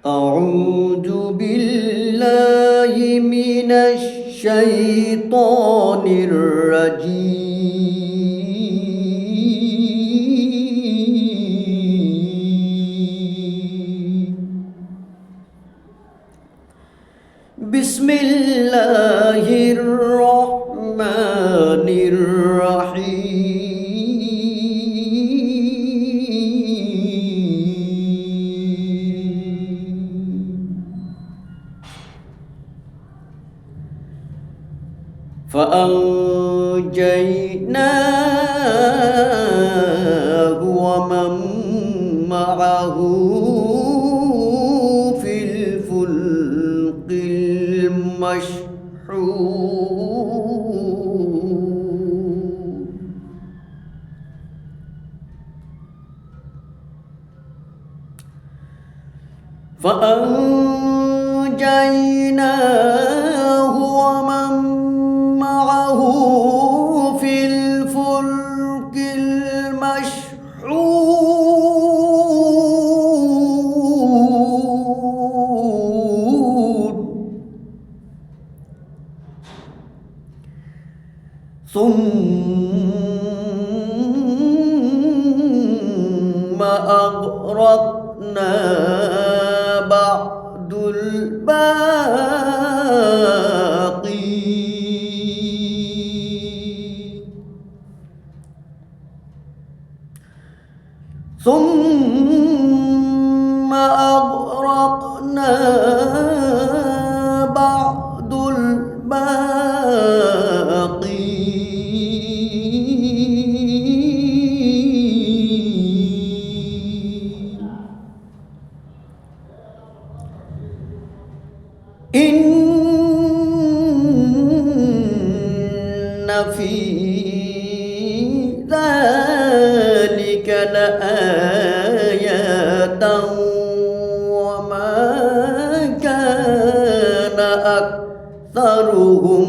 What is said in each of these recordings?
أعوذ بالله من الشيطان الرجيم بسم الله الرحمن الرحيم فأنجيناه ومن معه في الفلك المشحون فأنجيناه ومن معه في الفلك المشحون ثم أغرقنا بعد الباقين ثم أغرقنا بعد الباقين إن في ذلك لآية وما كان أكثرهم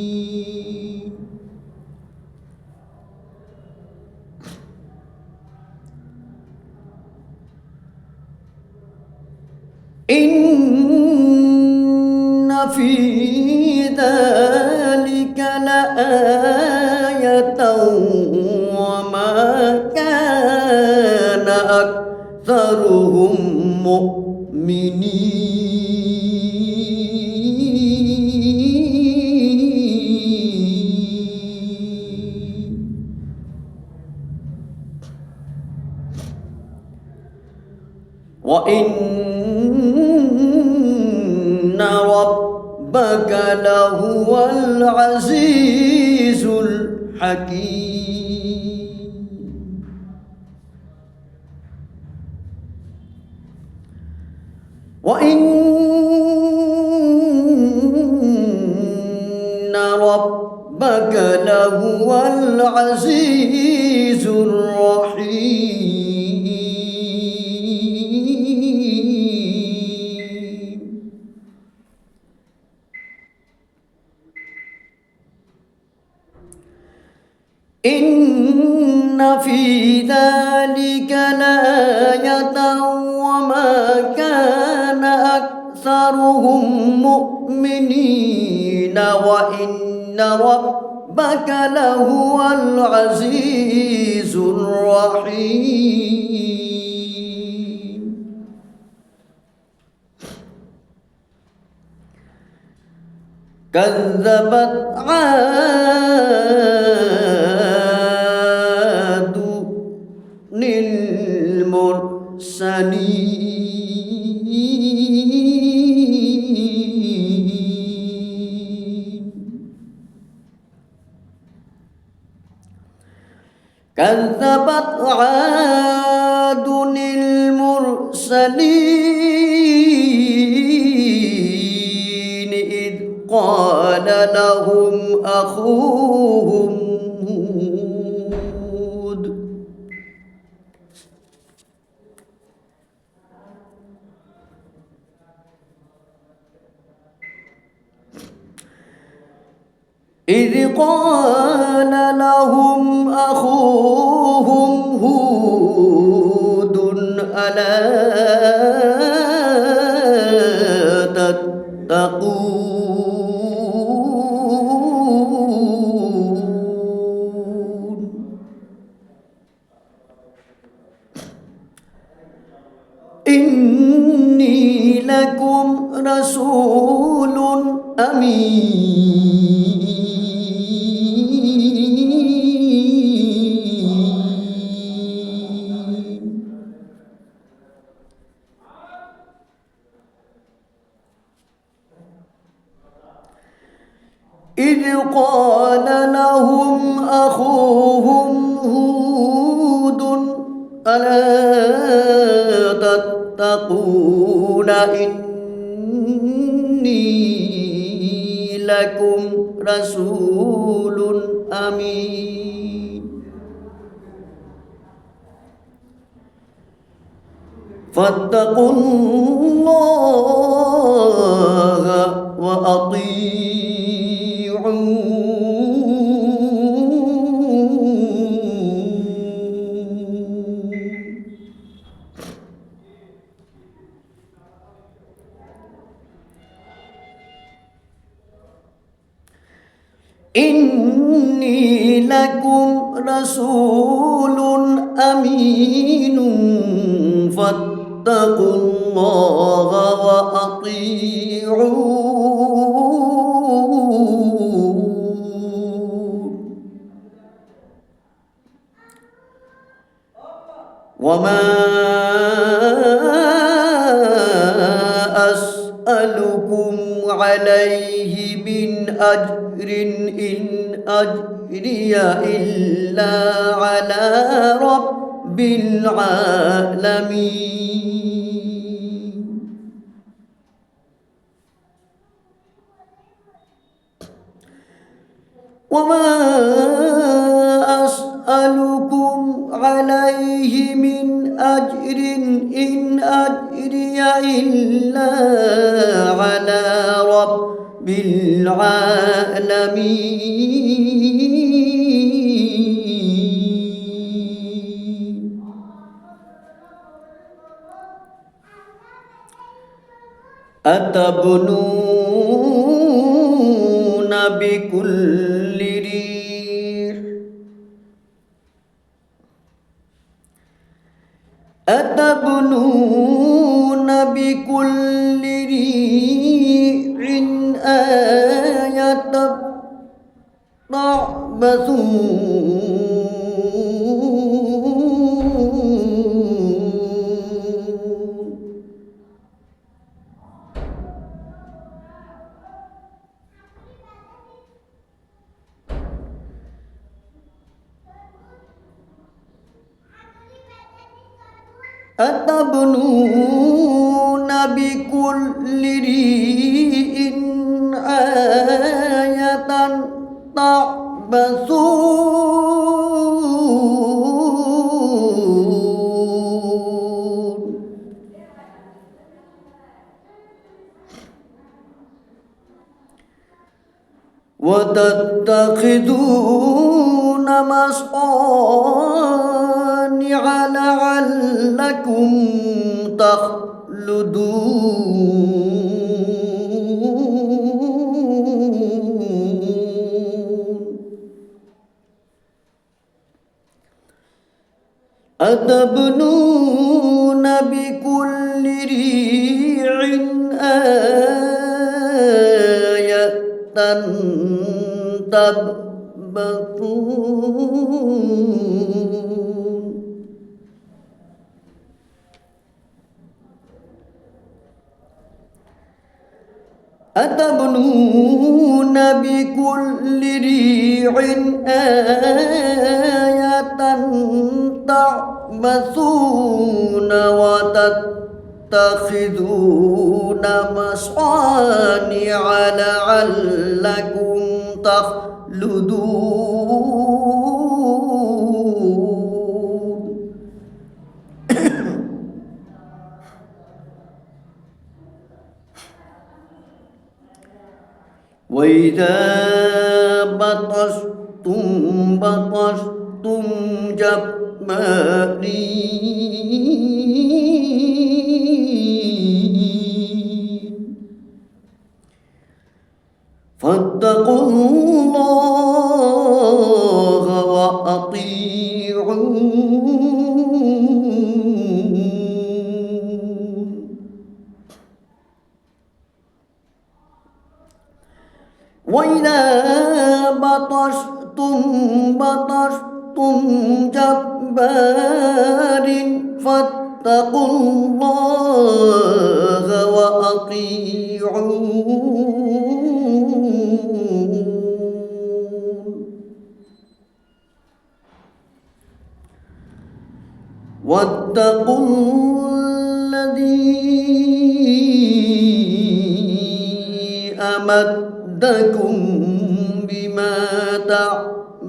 مؤمنين إن في ذلك لآية وما كان أكثرهم مؤمنين وإن ربك لهو العزيز الحكيم وإن ربك لهو العزيز الرحيم إن في ذلك لآية وما كان أكثرهم مؤمنين وإن ربك لهو العزيز الرحيم كذبت عاد للمرسلين كذبت عاد المرسلين إذ قال لهم أخوهم هود إذ قال لهم أخوهم هود ألا تتقون إني لكم رسول أمين إذ قال لهم أخوهم هود ألا تتقون إني لكم رسول أمين فاتقوا الله وأطيعون إني لكم رسول أمين فاتقوا الله وأطيعون وما أسألكم عليه من أجر إن أجري إلا على رب العالمين وما أسألكم عليه من أجر إن أجري إلا على رب العالمين أتبنون بكل ريع أتبنون بكل ريع آية تعبثون أتبنون بكل ريع آية تعبثون وتتخذون مصانع لعلكم تخلدون أتبنون بكل ريع آية تبثون أتبنون بكل ريع آية تعبثون وتتخذون مصانع لعلكم تخلدون وإذا بطشتم بطشتم جبارين فاتقوا الله وأطيعون وإذا بطشتم بطشتم جبار فاتقوا الله وأطيعون واتقوا الذي أمدكم بما تعلمون